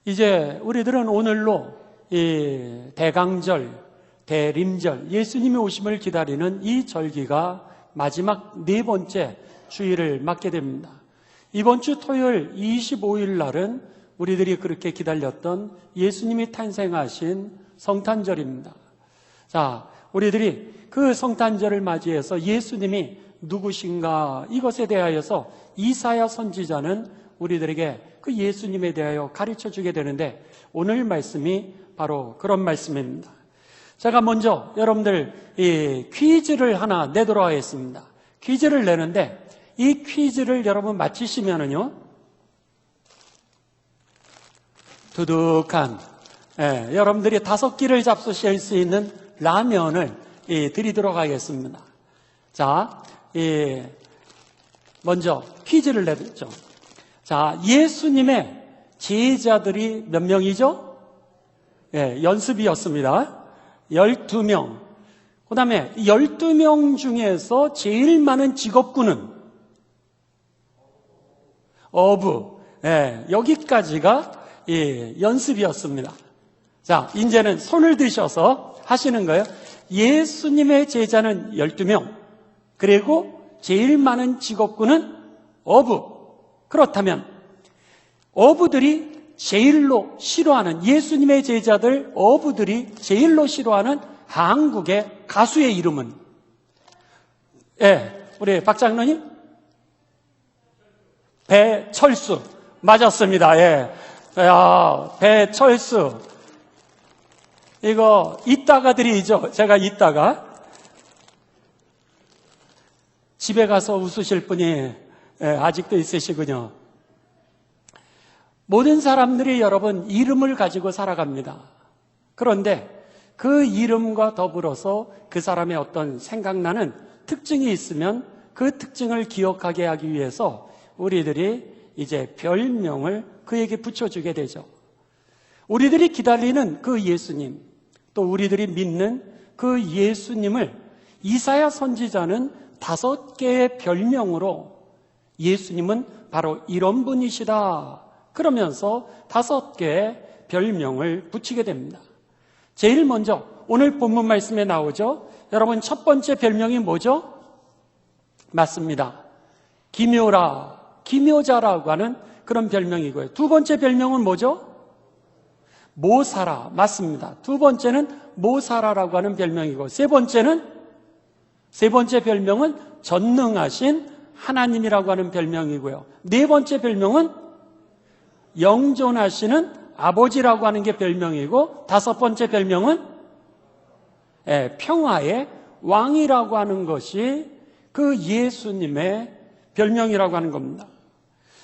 이제 우리들은 오늘로 이 대강절, 대림절, 예수님의 오심을 기다리는 이 절기가 마지막 네 번째 주일을 맞게 됩니다. 이번 주 토요일 25일 날은 우리들이 그렇게 기다렸던 예수님이 탄생하신 성탄절입니다. 자, 우리들이 그 성탄절을 맞이해서 예수님이 누구신가 이것에 대하여서 이사야 선지자는 우리들에게 그 예수님에 대하여 가르쳐 주게 되는데 오늘 말씀이 바로 그런 말씀입니다. 제가 먼저 여러분들 이 퀴즈를 하나 내도록 하겠습니다. 퀴즈를 내는데 이 퀴즈를 여러분 맞히시면은요 두둑한 여러분들이 5끼를 잡수실 수 있는 라면을 드리도록 하겠습니다. 자, 먼저 퀴즈를 내드렸죠. 자, 예수님의 제자들이 몇 명이죠? 연습이었습니다. 12명. 그 다음에 12명 중에서 제일 많은 직업군은 어부. 여기까지가 연습이었습니다. 자, 이제는 손을 드셔서 하시는 거예요. 예수님의 제자는 12명. 그리고 제일 많은 직업군은 어부. 그렇다면 어부들이 제일로 싫어하는 예수님의 제자들 어부들이 제일로 싫어하는 한국의 가수의 이름은 우리 박 장로님 배철수 맞았습니다. 배철수 이거 이따가들이죠. 제가 이따가 집에 가서 웃으실 분이 아직도 있으시군요. 모든 사람들이 여러분 이름을 가지고 살아갑니다. 그런데 그 이름과 더불어서 그 사람의 어떤 생각나는 특징이 있으면 그 특징을 기억하게 하기 위해서 우리들이 이제 별명을 그에게 붙여주게 되죠. 우리들이 기다리는 그 예수님, 또 우리들이 믿는 그 예수님을 이사야 선지자는 5개의 별명으로 예수님은 바로 이런 분이시다 그러면서 5개의 별명을 붙이게 됩니다. 제일 먼저 오늘 본문 말씀에 나오죠. 여러분 첫 번째 별명이 뭐죠? 맞습니다. 기묘라, 기묘자라고 하는 그런 별명이고요. 두 번째 별명은 뭐죠? 모사라, 맞습니다. 두 번째는 모사라라고 하는 별명이고 세 번째 별명은 전능하신 하나님이라고 하는 별명이고요. 네 번째 별명은 영존하시는 아버지라고 하는 게 별명이고 5번째 별명은 평화의 왕이라고 하는 것이 그 예수님의 별명이라고 하는 겁니다.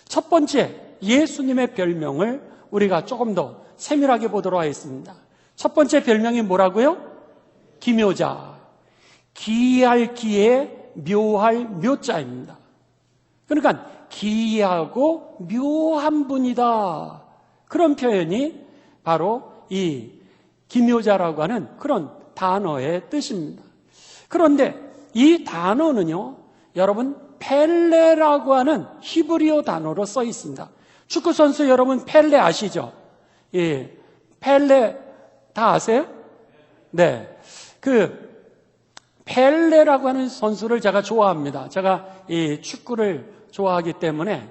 첫 번째 예수님의 별명을 우리가 조금 더 세밀하게 보도록 하겠습니다. 첫 번째 별명이 뭐라고요? 기묘자. 기이할 기에 묘할 묘자입니다. 그러니까 기이하고 묘한 분이다. 그런 표현이 바로 이 기묘자라고 하는 그런 단어의 뜻입니다. 그런데 이 단어는요, 여러분 펠레라고 하는 히브리어 단어로 써 있습니다. 축구 선수 여러분 펠레 아시죠? 펠레 다 아세요? 네. 그 펠레라고 하는 선수를 제가 좋아합니다. 제가 이 축구를 좋아하기 때문에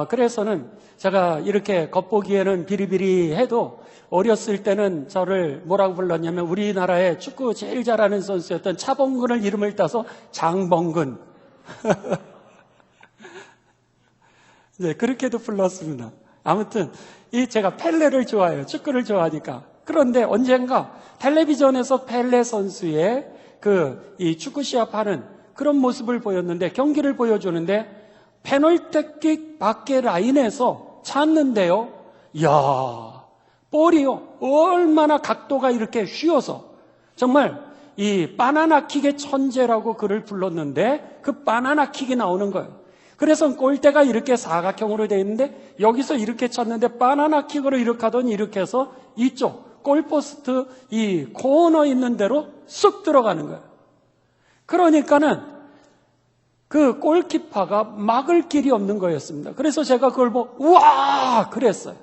그래서는 제가 이렇게 겉보기에는 비리비리해도 어렸을 때는 저를 뭐라고 불렀냐면 우리나라의 축구 제일 잘하는 선수였던 차범근을 이름을 따서 장범근 네, 그렇게도 불렀습니다. 아무튼 제가 펠레를 좋아해요. 축구를 좋아하니까. 그런데 언젠가 텔레비전에서 펠레 선수의 이 축구 시합하는 그런 모습을 보였는데 경기를 보여주는데 페널티킥 밖에 라인에서 찼는데요. 이야, 볼이요. 얼마나 각도가 이렇게 휘어서 정말 이 바나나킥의 천재라고 그를 불렀는데 그 바나나킥이 나오는 거예요. 그래서 골대가 이렇게 사각형으로 되어 있는데 여기서 이렇게 쳤는데 바나나킥으로 이렇게 하더니 이렇게 해서 이쪽 골포스트 이 코너 있는 대로 쑥 들어가는 거예요. 그러니까는 그 골키퍼가 막을 길이 없는 거였습니다. 그래서 제가 그걸 보고 우와 그랬어요.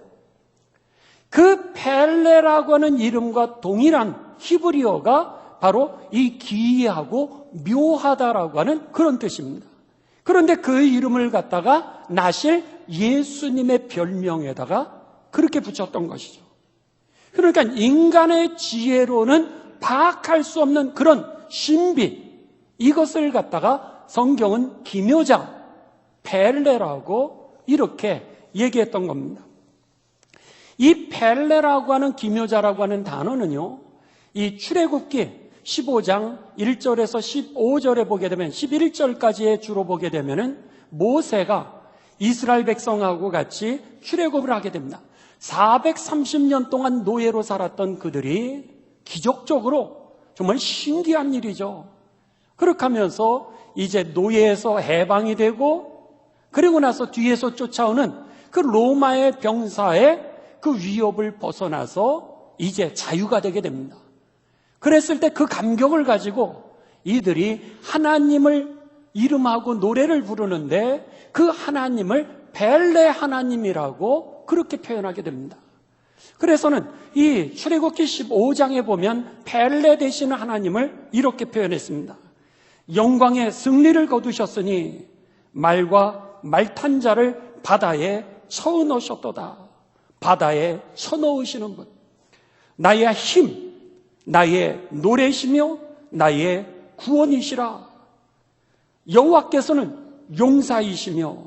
그 펠레라고 하는 이름과 동일한 히브리어가 바로 이 기이하고 묘하다라고 하는 그런 뜻입니다. 그런데 그 이름을 갖다가 나실 예수님의 별명에다가 그렇게 붙였던 것이죠. 그러니까 인간의 지혜로는 파악할 수 없는 그런 신비, 이것을 갖다가 성경은 기묘자, 펠레라고 이렇게 얘기했던 겁니다. 이 펠레라고 하는 기묘자라고 하는 단어는요, 이 출애굽기 15장 1절에서 15절에 보게 되면 11절까지에 주로 보게 되면은 모세가 이스라엘 백성하고 같이 출애굽을 하게 됩니다. 430년 동안 노예로 살았던 그들이 기적적으로 정말 신기한 일이죠. 그렇게 하면서 이제 노예에서 해방이 되고, 그리고 나서 뒤에서 쫓아오는 그 로마의 병사의 그 위협을 벗어나서 이제 자유가 되게 됩니다. 그랬을 때 그 감격을 가지고 이들이 하나님을 이름하고 노래를 부르는데 그 하나님을 벨레 하나님이라고 그렇게 표현하게 됩니다. 그래서는 이 출애굽기 15장에 보면 벨레 되시는 하나님을 이렇게 표현했습니다. 영광의 승리를 거두셨으니 말과 말탄 자를 바다에 쳐넣으셨도다. 바다에 쳐넣으시는 분, 나의 힘, 나의 노래시며 나의 구원이시라. 여호와께서는 용사이시며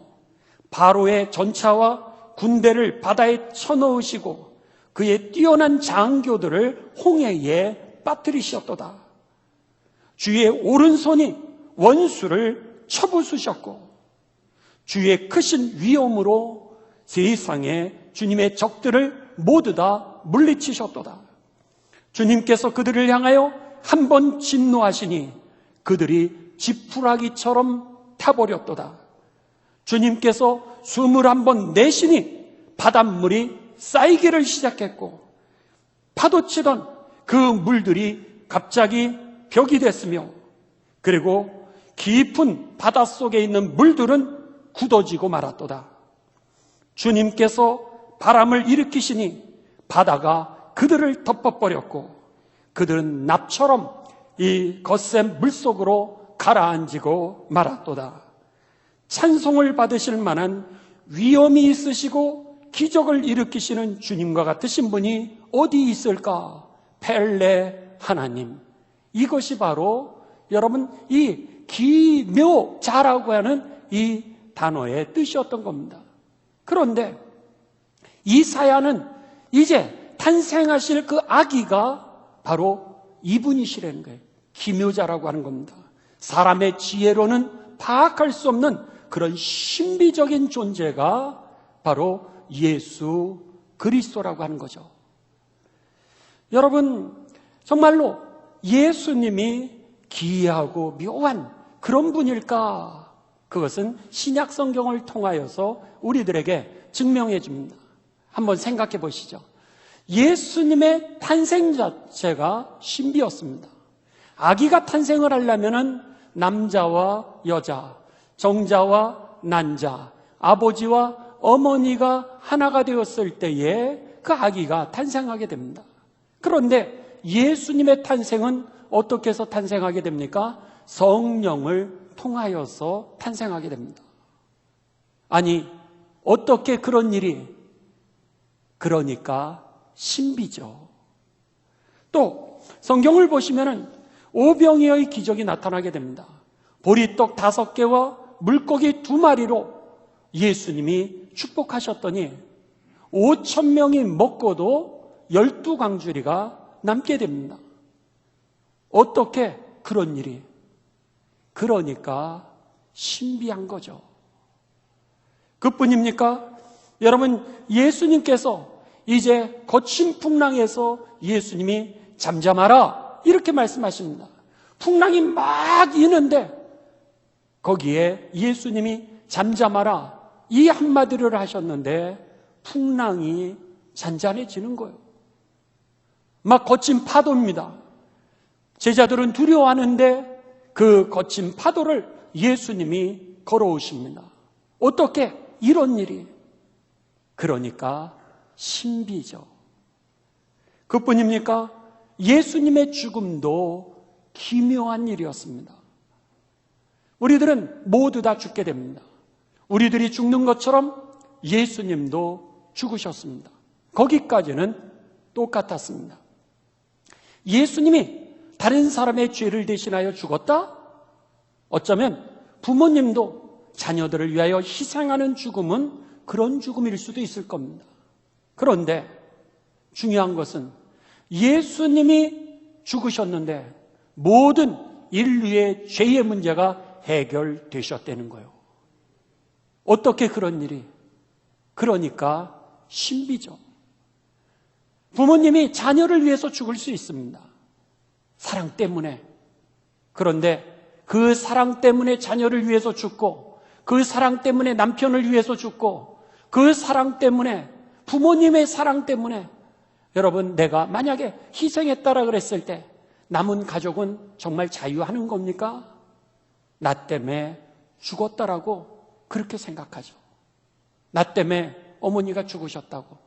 바로의 전차와 군대를 바다에 쳐넣으시고 그의 뛰어난 장교들을 홍해에 빠뜨리셨도다. 주의 오른손이 원수를 쳐부수셨고 주의 크신 위엄으로 세상에 주님의 적들을 모두 다 물리치셨도다. 주님께서 그들을 향하여 한 번 진노하시니 그들이 지푸라기처럼 타버렸도다. 주님께서 숨을 한 번 내쉬니 바닷물이 쌓이기를 시작했고 파도치던 그 물들이 갑자기 벽이 됐으며 그리고 깊은 바닷속에 있는 물들은 굳어지고 말았도다. 주님께서 바람을 일으키시니 바다가 그들을 덮어버렸고 그들은 납처럼 이 거센 물속으로 가라앉고 말았도다. 찬송을 받으실 만한 위엄이 있으시고 기적을 일으키시는 주님과 같으신 분이 어디 있을까? 펠레 하나님. 이것이 바로 여러분 이 기묘자라고 하는 이 단어의 뜻이었던 겁니다. 그런데 이사야는 이제 탄생하실 그 아기가 바로 이분이시라는 거예요. 기묘자라고 하는 겁니다. 사람의 지혜로는 파악할 수 없는 그런 신비적인 존재가 바로 예수 그리스도라고 하는 거죠. 여러분, 정말로 예수님이 기이하고 묘한 그런 분일까? 그것은 신약 성경을 통하여서 우리들에게 증명해 줍니다. 한번 생각해 보시죠. 예수님의 탄생 자체가 신비였습니다. 아기가 탄생을 하려면은 남자와 여자, 정자와 난자, 아버지와 어머니가 하나가 되었을 때에 그 아기가 탄생하게 됩니다. 그런데 예수님의 탄생은 어떻게 해서 탄생하게 됩니까? 성령을 통하여서 탄생하게 됩니다. 아니, 어떻게 그런 일이? 그러니까 신비죠. 또 성경을 보시면은 오병이어의 기적이 나타나게 됩니다. 보리떡 5개와 물고기 2마리로 예수님이 축복하셨더니 5,000명이 먹고도 12광주리가 남게 됩니다. 어떻게 그런 일이? 그러니까 신비한 거죠. 그뿐입니까? 여러분, 예수님께서 이제 거친 풍랑에서 예수님이 잠잠하라 이렇게 말씀하십니다. 풍랑이 막 이는데 거기에 예수님이 잠잠하라 이 한마디를 하셨는데 풍랑이 잔잔해지는 거예요. 막 거친 파도입니다. 제자들은 두려워하는데 그 거친 파도를 예수님이 걸어오십니다. 어떻게 이런 일이? 그러니까 신비죠. 그뿐입니까? 예수님의 죽음도 기묘한 일이었습니다. 우리들은 모두 다 죽게 됩니다. 우리들이 죽는 것처럼 예수님도 죽으셨습니다. 거기까지는 똑같았습니다. 예수님이 다른 사람의 죄를 대신하여 죽었다? 어쩌면 부모님도 자녀들을 위하여 희생하는 죽음은 그런 죽음일 수도 있을 겁니다. 그런데 중요한 것은 예수님이 죽으셨는데 모든 인류의 죄의 문제가 해결되셨다는 거예요. 어떻게 그런 일이? 그러니까 신비죠. 부모님이 자녀를 위해서 죽을 수 있습니다. 사랑 때문에. 그런데 그 사랑 때문에 자녀를 위해서 죽고, 그 사랑 때문에 남편을 위해서 죽고, 그 사랑 때문에, 부모님의 사랑 때문에, 여러분, 내가 만약에 희생했다라 그랬을 때 남은 가족은 정말 자유하는 겁니까? 나 때문에 죽었다라고 그렇게 생각하죠. 나 때문에 어머니가 죽으셨다고,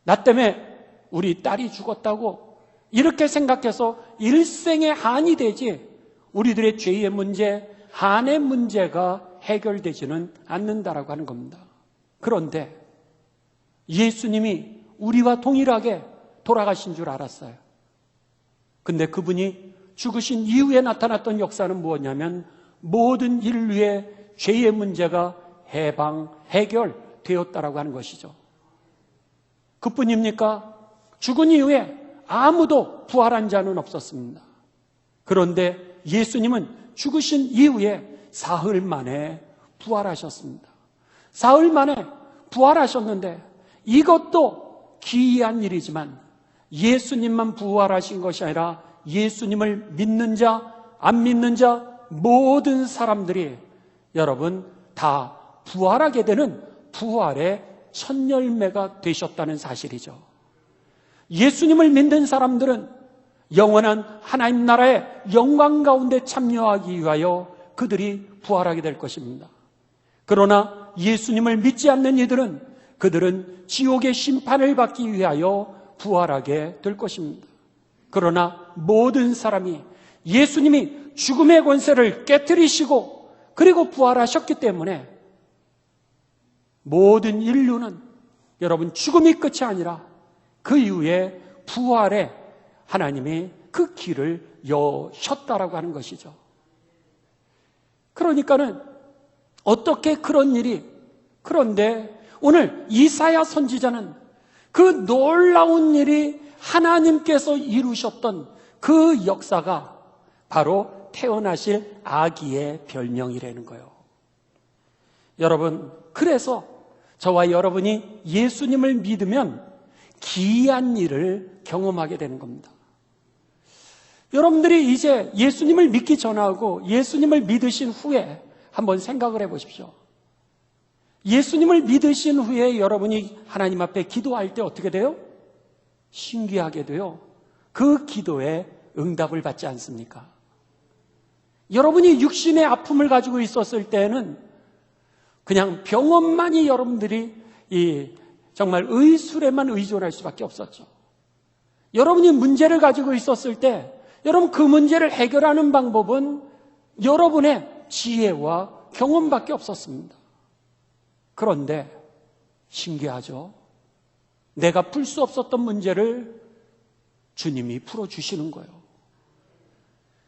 나 때문에 우리 딸이 죽었다고 이렇게 생각해서 일생에 한이 되지 우리들의 죄의 문제, 한의 문제가 해결되지는 않는다라고 하는 겁니다. 그런데 예수님이 우리와 동일하게 돌아가신 줄 알았어요. 근데 그분이 죽으신 이후에 나타났던 역사는 무엇냐면 모든 인류의 죄의 문제가 해결되었다라고 하는 것이죠. 그뿐입니까? 죽은 이후에 아무도 부활한 자는 없었습니다. 그런데 예수님은 죽으신 이후에 사흘 만에 부활하셨습니다. 사흘 만에 부활하셨는데 이것도 기이한 일이지만 예수님만 부활하신 것이 아니라 예수님을 믿는 자, 안 믿는 자 모든 사람들이 여러분 다 부활하게 되는 부활의 첫 열매가 되셨다는 사실이죠. 예수님을 믿는 사람들은 영원한 하나님 나라의 영광 가운데 참여하기 위하여 그들이 부활하게 될 것입니다. 그러나 예수님을 믿지 않는 이들은 그들은 지옥의 심판을 받기 위하여 부활하게 될 것입니다. 그러나 모든 사람이 예수님이 죽음의 권세를 깨뜨리시고 그리고 부활하셨기 때문에 모든 인류는 여러분 죽음이 끝이 아니라 그 이후에 부활에 하나님이 그 길을 여셨다라고 하는 것이죠. 그러니까는 어떻게 그런 일이, 그런데 오늘 이사야 선지자는 그 놀라운 일이 하나님께서 이루셨던 그 역사가 바로 태어나실 아기의 별명이라는 거예요. 여러분, 그래서 저와 여러분이 예수님을 믿으면 기이한 일을 경험하게 되는 겁니다. 여러분들이 이제 예수님을 믿기 전하고 예수님을 믿으신 후에 한번 생각을 해보십시오. 예수님을 믿으신 후에 여러분이 하나님 앞에 기도할 때 어떻게 돼요? 신기하게도요, 그 기도에 응답을 받지 않습니까? 여러분이 육신의 아픔을 가지고 있었을 때는 그냥 병원만이 여러분들이 정말 의술에만 의존할 수밖에 없었죠. 여러분이 문제를 가지고 있었을 때 여러분 그 문제를 해결하는 방법은 여러분의 지혜와 경험밖에 없었습니다. 그런데 신기하죠? 내가 풀 수 없었던 문제를 주님이 풀어주시는 거예요.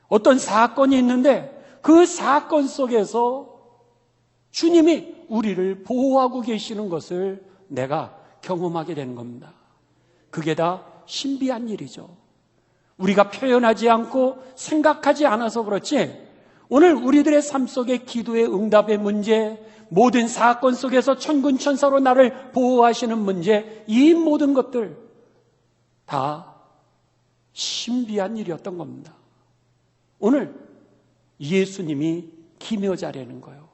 어떤 사건이 있는데 그 사건 속에서 주님이 우리를 보호하고 계시는 것을 내가 경험하게 되는 겁니다. 그게 다 신비한 일이죠. 우리가 표현하지 않고 생각하지 않아서 그렇지 오늘 우리들의 삶 속에 기도의 응답의 문제, 모든 사건 속에서 천군 천사로 나를 보호하시는 문제, 이 모든 것들 다 신비한 일이었던 겁니다. 오늘 예수님이 기묘자라는 거예요.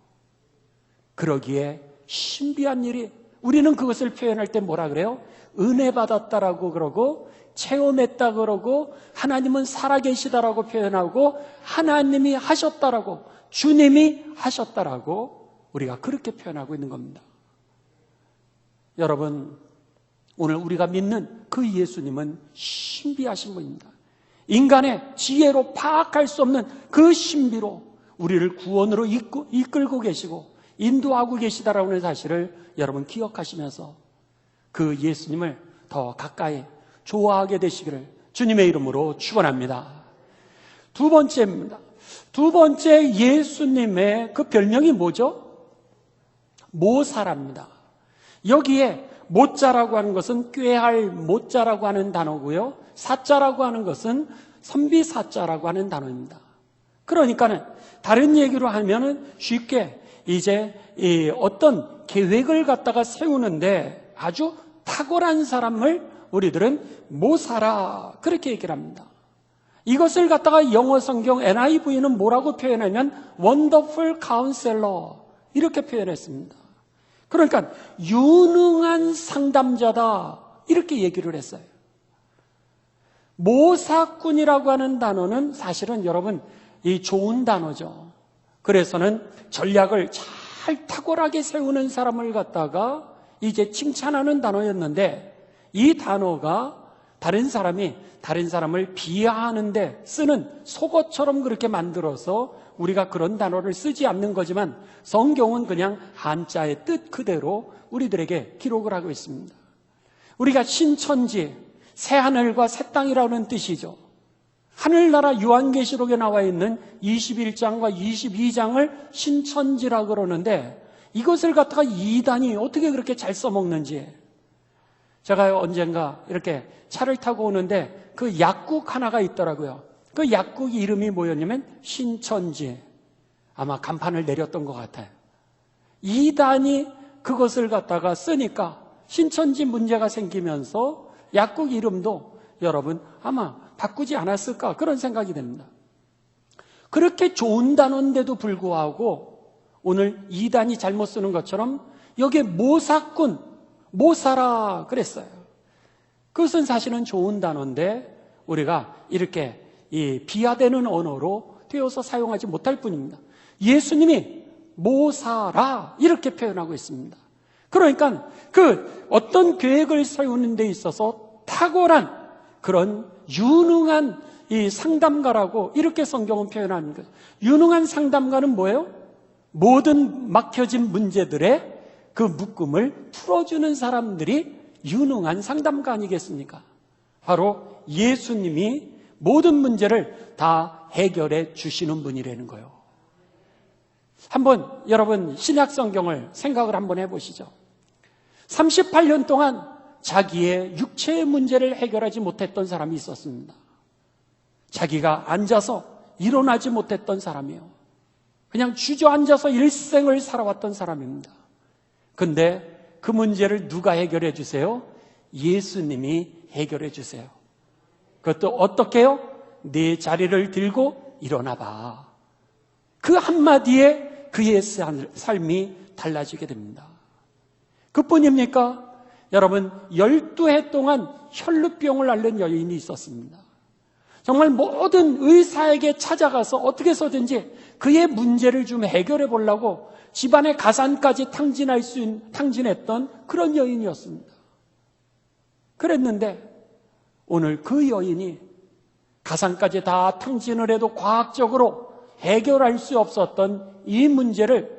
그러기에 신비한 일이, 우리는 그것을 표현할 때 뭐라 그래요? 은혜 받았다라고 그러고 체험했다 그러고 하나님은 살아계시다라고 표현하고 하나님이 하셨다라고, 주님이 하셨다라고 우리가 그렇게 표현하고 있는 겁니다. 여러분, 오늘 우리가 믿는 그 예수님은 신비하신 분입니다. 인간의 지혜로 파악할 수 없는 그 신비로 우리를 구원으로 이끌고 계시고 인도하고 계시다라는 사실을 여러분 기억하시면서 그 예수님을 더 가까이 좋아하게 되시기를 주님의 이름으로 축원합니다. 두 번째입니다. 두 번째 예수님의 그 별명이 뭐죠? 모사랍니다. 여기에 모자라고 하는 것은 꾀할 모자라고 하는 단어고요. 사자라고 하는 것은 선비사자라고 하는 단어입니다. 그러니까는 다른 얘기로 하면은 쉽게 이제 어떤 계획을 갖다가 세우는데 아주 탁월한 사람을 우리들은 모사라 그렇게 얘기를 합니다. 이것을 갖다가 영어 성경 NIV는 뭐라고 표현하면 Wonderful Counselor 이렇게 표현했습니다. 그러니까 유능한 상담자다 이렇게 얘기를 했어요. 모사꾼이라고 하는 단어는 사실은 여러분 이 좋은 단어죠. 그래서는 전략을 잘 탁월하게 세우는 사람을 갖다가 이제 칭찬하는 단어였는데 이 단어가 다른 사람이 다른 사람을 비하하는데 쓰는 속어처럼 그렇게 만들어서 우리가 그런 단어를 쓰지 않는 거지만 성경은 그냥 한자의 뜻 그대로 우리들에게 기록을 하고 있습니다. 우리가 신천지, 새하늘과 새 땅이라는 뜻이죠. 하늘나라 요한계시록에 나와 있는 21장과 22장을 신천지라 그러는데 이것을 갖다가 이단이 어떻게 그렇게 잘 써먹는지 제가 언젠가 이렇게 차를 타고 오는데 그 약국 하나가 있더라고요. 그 약국 이름이 뭐였냐면 신천지. 아마 간판을 내렸던 것 같아요. 이단이 그것을 갖다가 쓰니까 신천지 문제가 생기면서 약국 이름도 여러분 아마 바꾸지 않았을까 그런 생각이 됩니다. 그렇게 좋은 단어인데도 불구하고 오늘 이단이 잘못 쓰는 것처럼 여기에 모사꾼, 모사라 그랬어요. 그것은 사실은 좋은 단어인데 우리가 이렇게 이 비하되는 언어로 되어서 사용하지 못할 뿐입니다. 예수님이 모사라 이렇게 표현하고 있습니다. 그러니까 그 어떤 계획을 세우는 데 있어서 탁월한 그런 유능한 이 상담가라고 이렇게 성경은 표현합니다. 유능한 상담가는 뭐예요? 모든 막혀진 문제들의 그 묶음을 풀어주는 사람들이 유능한 상담가 아니겠습니까? 바로 예수님이 모든 문제를 다 해결해 주시는 분이라는 거예요. 한번 여러분 신약 성경을 생각을 한번 해보시죠. 38년 동안 자기의 육체의 문제를 해결하지 못했던 사람이 있었습니다. 자기가 앉아서 일어나지 못했던 사람이에요. 그냥 주저앉아서 일생을 살아왔던 사람입니다. 근데 그 문제를 누가 해결해 주세요? 예수님이 해결해 주세요. 그것도 어떻게 해요? 네 자리를 들고 일어나 봐. 그 한마디에 그의 삶이 달라지게 됩니다. 그뿐입니까? 여러분 12해 동안 혈루병을 앓는 여인이 있었습니다. 정말 모든 의사에게 찾아가서 어떻게 해서든지 그의 문제를 좀 해결해 보려고 집안의 가산까지 탕진했던 그런 여인이었습니다. 그랬는데 오늘 그 여인이 가산까지 다 탕진을 해도 과학적으로 해결할 수 없었던 이 문제를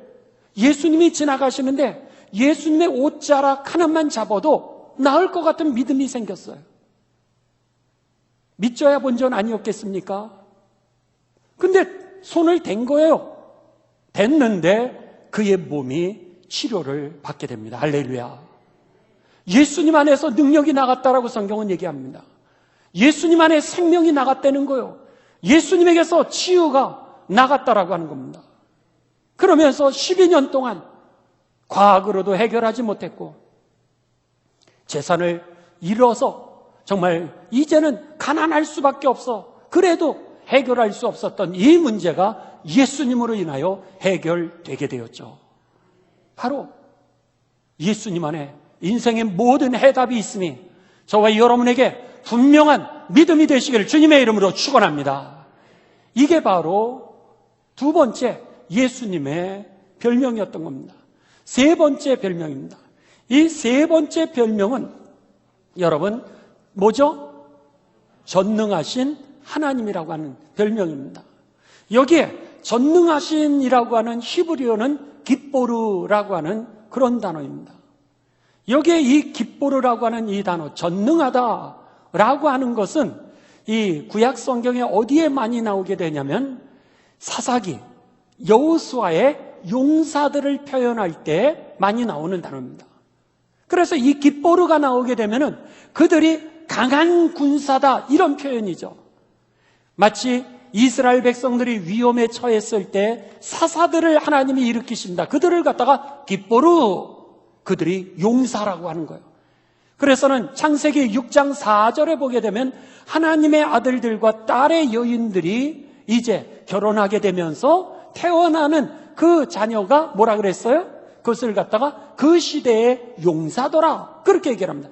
예수님이 지나가시는데 예수님의 옷자락 하나만 잡아도 나을 것 같은 믿음이 생겼어요. 믿져야 본전 아니었겠습니까? 근데 손을 댄 거예요. 댔는데 그의 몸이 치료를 받게 됩니다. 할렐루야. 예수님 안에서 능력이 나갔다라고 성경은 얘기합니다. 예수님 안에 생명이 나갔다는 거예요. 예수님에게서 치유가 나갔다라고 하는 겁니다. 그러면서 12년 동안 과학으로도 해결하지 못했고 재산을 잃어서 정말 이제는 가난할 수밖에 없어. 그래도 해결할 수 없었던 이 문제가 예수님으로 인하여 해결되게 되었죠. 바로 예수님 안에 인생의 모든 해답이 있으니 저와 여러분에게 분명한 믿음이 되시기를 주님의 이름으로 축원합니다. 이게 바로 두 번째 예수님의 별명이었던 겁니다. 세 번째 별명입니다. 이 세 번째 별명은 여러분, 뭐죠? 전능하신 하나님이라고 하는 별명입니다. 여기에 전능하신이라고 하는 히브리어는 깃보르라고 하는 그런 단어입니다. 여기에 이 깃보르라고 하는 이 단어, 전능하다라고 하는 것은 이 구약 성경에 어디에 많이 나오게 되냐면 사사기, 여호수아의 용사들을 표현할 때 많이 나오는 단어입니다. 그래서 이 깃보르가 나오게 되면은 그들이 강한 군사다 이런 표현이죠. 마치 이스라엘 백성들이 위험에 처했을 때 사사들을 하나님이 일으키십니다. 그들을 갖다가 깃보르, 그들이 용사라고 하는 거예요. 그래서는 창세기 6장 4절에 보게 되면 하나님의 아들들과 딸의 여인들이 이제 결혼하게 되면서 태어나는 그 자녀가 뭐라 그랬어요? 그것을 갖다가 그 시대의 용사더라 그렇게 얘기를 합니다.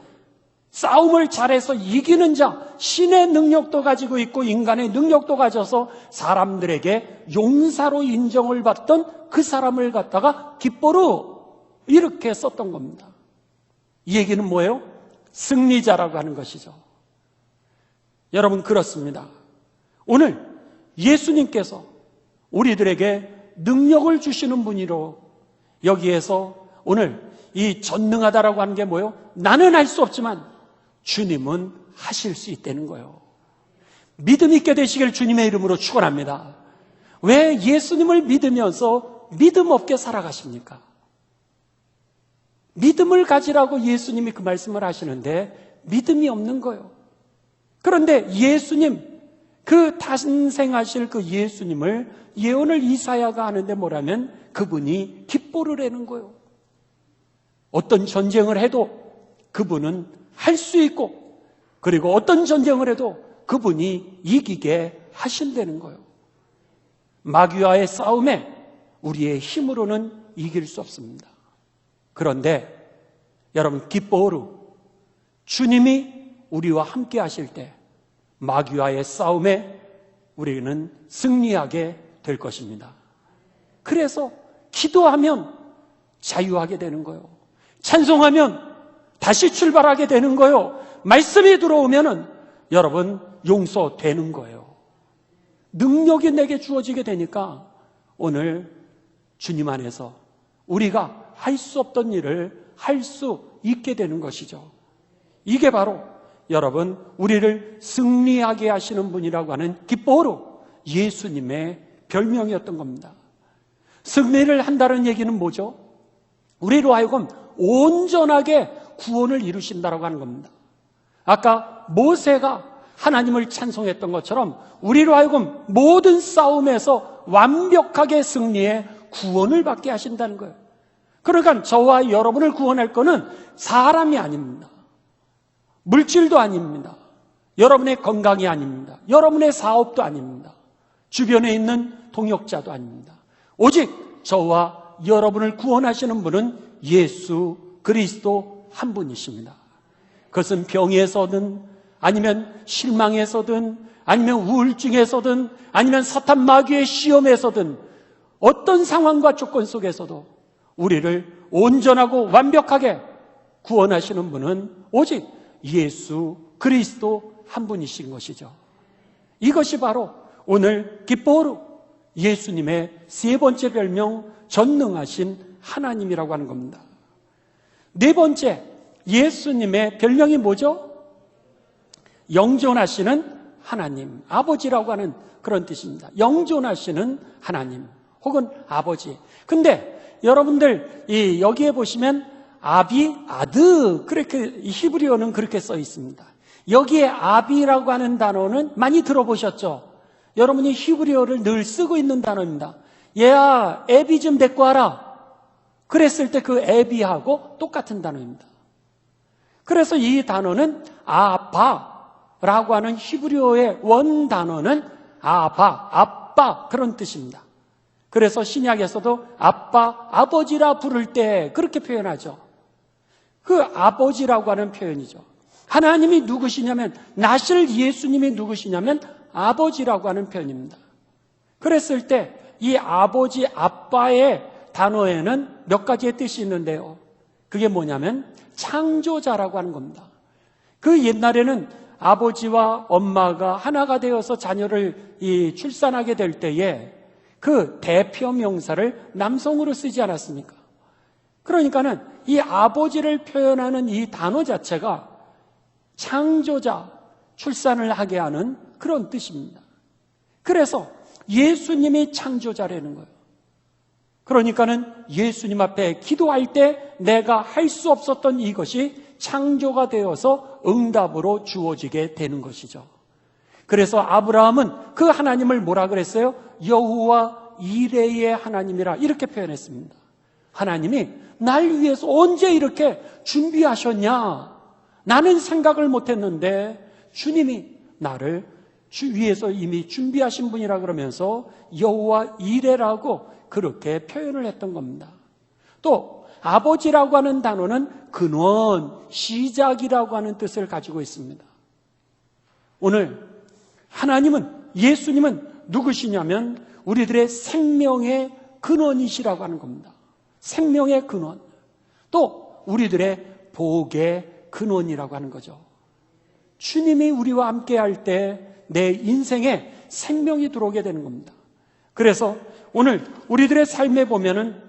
싸움을 잘해서 이기는 자, 신의 능력도 가지고 있고 인간의 능력도 가져서 사람들에게 용사로 인정을 받던 그 사람을 갖다가 깃보르 이렇게 썼던 겁니다. 이 얘기는 뭐예요? 승리자라고 하는 것이죠. 여러분, 그렇습니다. 오늘 예수님께서 우리들에게 능력을 주시는 분이로 여기에서 오늘 이 전능하다라고 하는 게 뭐예요? 나는 할 수 없지만 주님은 하실 수 있다는 거예요. 믿음 있게 되시길 주님의 이름으로 축원합니다. 왜 예수님을 믿으면서 믿음 없게 살아가십니까? 믿음을 가지라고 예수님이 그 말씀을 하시는데 믿음이 없는 거예요. 그런데 예수님, 그 탄생하실 그 예수님을 예언을 이사야가 하는데 뭐라면 그분이 깃보르라는 거예요. 어떤 전쟁을 해도 그분은 할 수 있고, 그리고 어떤 전쟁을 해도 그분이 이기게 하신다는 거예요. 마귀와의 싸움에 우리의 힘으로는 이길 수 없습니다. 그런데 여러분, 깃보르, 주님이 우리와 함께 하실 때 마귀와의 싸움에 우리는 승리하게 될 것입니다. 그래서 기도하면 자유하게 되는 거예요. 찬송하면 다시 출발하게 되는 거예요. 말씀이 들어오면은 여러분 용서되는 거예요. 능력이 내게 주어지게 되니까 오늘 주님 안에서 우리가 할 수 없던 일을 할 수 있게 되는 것이죠. 이게 바로 여러분 우리를 승리하게 하시는 분이라고 하는 깃보르, 예수님의 별명이었던 겁니다. 승리를 한다는 얘기는 뭐죠? 우리로 하여금 온전하게 구원을 이루신다라고 하는 겁니다. 아까 모세가 하나님을 찬송했던 것처럼 우리로 하여금 모든 싸움에서 완벽하게 승리해 구원을 받게 하신다는 거예요. 그러니까 저와 여러분을 구원할 거는 사람이 아닙니다. 물질도 아닙니다. 여러분의 건강이 아닙니다. 여러분의 사업도 아닙니다. 주변에 있는 동역자도 아닙니다. 오직 저와 여러분을 구원하시는 분은 예수 그리스도 한 분이십니다. 그것은 병에서든 아니면 실망에서든 아니면 우울증에서든 아니면 사탄 마귀의 시험에서든 어떤 상황과 조건 속에서도 우리를 온전하고 완벽하게 구원하시는 분은 오직 예수 그리스도 한 분이신 것이죠. 이것이 바로 오늘 깃보르, 예수님의 세 번째 별명, 전능하신 하나님이라고 하는 겁니다. 네 번째, 예수님의 별명이 뭐죠? 영존하시는 하나님, 아버지라고 하는 그런 뜻입니다. 영존하시는 하나님 혹은 아버지. 근데 여러분들 여기에 보시면 아비, 아드, 그렇게 히브리어는 그렇게 써 있습니다. 여기에 아비라고 하는 단어는 많이 들어보셨죠? 여러분이 히브리어를 늘 쓰고 있는 단어입니다. 얘야, 애비 좀 데리고 와라. 그랬을 때 그 애비하고 똑같은 단어입니다. 그래서 이 단어는 아바라고 하는 히브리어의 원 단어는 아바, 아빠 그런 뜻입니다. 그래서 신약에서도 아빠, 아버지라 부를 때 그렇게 표현하죠. 그 아버지라고 하는 표현이죠. 하나님이 누구시냐면, 나실 예수님이 누구시냐면 아버지라고 하는 표현입니다. 그랬을 때 이 아버지, 아빠의 단어에는 몇 가지의 뜻이 있는데요. 그게 뭐냐면 창조자라고 하는 겁니다. 그 옛날에는 아버지와 엄마가 하나가 되어서 자녀를 출산하게 될 때에 그 대표 명사를 남성으로 쓰지 않았습니까? 그러니까는 이 아버지를 표현하는 이 단어 자체가 창조자, 출산을 하게 하는 그런 뜻입니다. 그래서 예수님이 창조자라는 거예요. 그러니까는 예수님 앞에 기도할 때 내가 할 수 없었던 이것이 창조가 되어서 응답으로 주어지게 되는 것이죠. 그래서 아브라함은 그 하나님을 뭐라 그랬어요? 여호와 이레의 하나님이라 이렇게 표현했습니다. 하나님이 날 위해서 언제 이렇게 준비하셨냐? 나는 생각을 못했는데 주님이 나를 위해서 이미 준비하신 분이라 그러면서 여호와 이레라고 그렇게 표현을 했던 겁니다. 또 아버지라고 하는 단어는 근원, 시작이라고 하는 뜻을 가지고 있습니다. 오늘 하나님은, 예수님은 누구시냐면 우리들의 생명의 근원이시라고 하는 겁니다. 생명의 근원, 또 우리들의 복의 근원이라고 하는 거죠. 주님이 우리와 함께 할 때 내 인생에 생명이 들어오게 되는 겁니다. 그래서 오늘 우리들의 삶에 보면은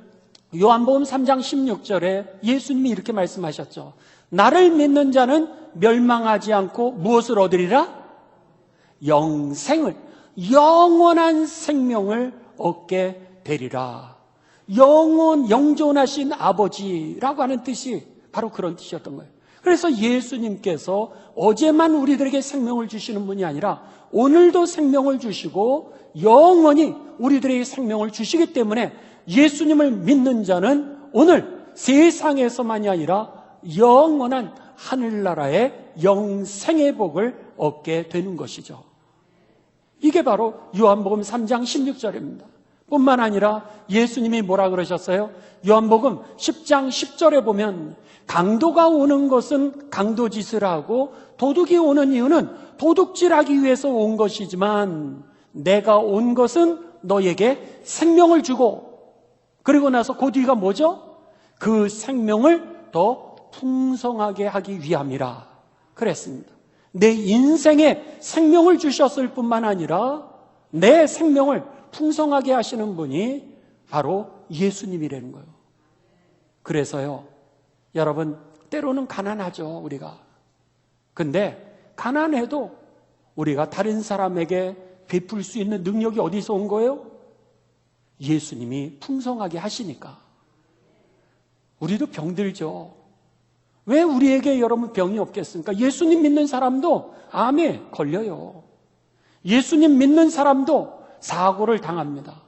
요한복음 3장 16절에 예수님이 이렇게 말씀하셨죠. 나를 믿는 자는 멸망하지 않고 무엇을 얻으리라? 영생을, 영원한 생명을 얻게 되리라. 영존하신 아버지라고 하는 뜻이 바로 그런 뜻이었던 거예요. 그래서 예수님께서 어제만 우리들에게 생명을 주시는 분이 아니라 오늘도 생명을 주시고 영원히 우리들에게 생명을 주시기 때문에 예수님을 믿는 자는 오늘 세상에서만이 아니라 영원한 하늘나라의 영생의 복을 얻게 되는 것이죠. 이게 바로 요한복음 3장 16절입니다. 뿐만 아니라 예수님이 뭐라 그러셨어요? 요한복음 10장 10절에 보면 강도가 오는 것은 강도짓을 하고 도둑이 오는 이유는 도둑질하기 위해서 온 것이지만 내가 온 것은 너에게 생명을 주고, 그리고 나서 그 뒤가 뭐죠? 그 생명을 더 풍성하게 하기 위함이라 그랬습니다. 내 인생에 생명을 주셨을 뿐만 아니라 내 생명을 풍성하게 하시는 분이 바로 예수님이라는 거예요. 그래서요, 여러분, 때로는 가난하죠, 우리가. 근데 가난해도 우리가 다른 사람에게 베풀 수 있는 능력이 어디서 온 거예요? 예수님이 풍성하게 하시니까. 우리도 병들죠. 왜 우리에게 여러분 병이 없겠습니까? 예수님 믿는 사람도 암에 걸려요. 예수님 믿는 사람도 사고를 당합니다.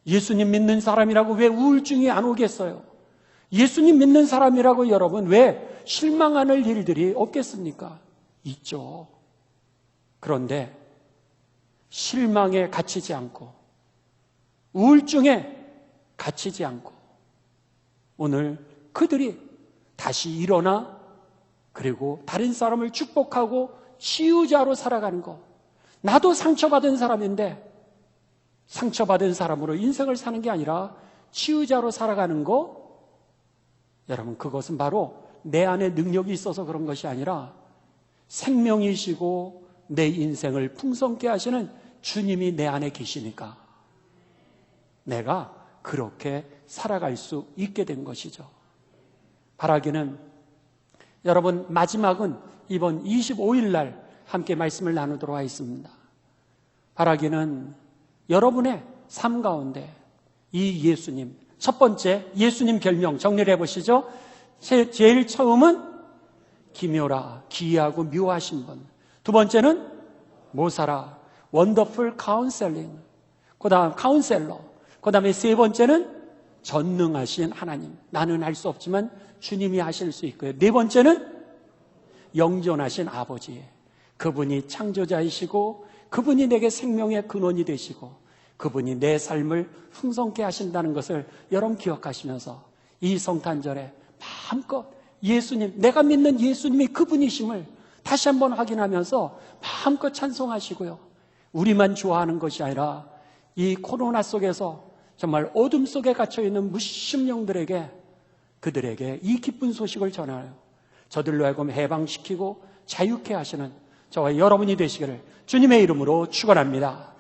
예수님 믿는 사람이라고 왜 우울증이 안 오겠어요? 예수님 믿는 사람이라고 여러분 왜 실망하는 일들이 없겠습니까? 있죠. 그런데 실망에 갇히지 않고 우울증에 갇히지 않고 오늘 그들이 다시 일어나 그리고 다른 사람을 축복하고 치유자로 살아가는 것. 나도 상처받은 사람인데 상처받은 사람으로 인생을 사는 게 아니라 치유자로 살아가는 거, 여러분 그것은 바로 내 안에 능력이 있어서 그런 것이 아니라 생명이시고 내 인생을 풍성케 하시는 주님이 내 안에 계시니까 내가 그렇게 살아갈 수 있게 된 것이죠. 바라기는 여러분 마지막은 이번 25일 날 함께 말씀을 나누도록 하겠습니다. 바라기는 여러분의 삶 가운데 이 예수님, 첫 번째 예수님 별명 정리를 해보시죠. 제일 처음은 기묘라, 기이하고 묘하신 분. 두 번째는 모사라, 원더풀 카운셀링. 그 다음 카운셀러. 그 다음에 세 번째는 전능하신 하나님. 나는 할 수 없지만 주님이 하실 수 있고요. 네 번째는 영존하신 아버지. 그분이 창조자이시고 그분이 내게 생명의 근원이 되시고 그분이 내 삶을 풍성케 하신다는 것을 여러분 기억하시면서 이 성탄절에 마음껏 예수님, 내가 믿는 예수님이 그분이심을 다시 한번 확인하면서 마음껏 찬송하시고요. 우리만 좋아하는 것이 아니라 이 코로나 속에서 정말 어둠 속에 갇혀있는 무심령들에게, 그들에게 이 기쁜 소식을 전하여 저들로 하여금 해방시키고 자유케 하시는 저와 여러분이 되시기를 주님의 이름으로 축원합니다.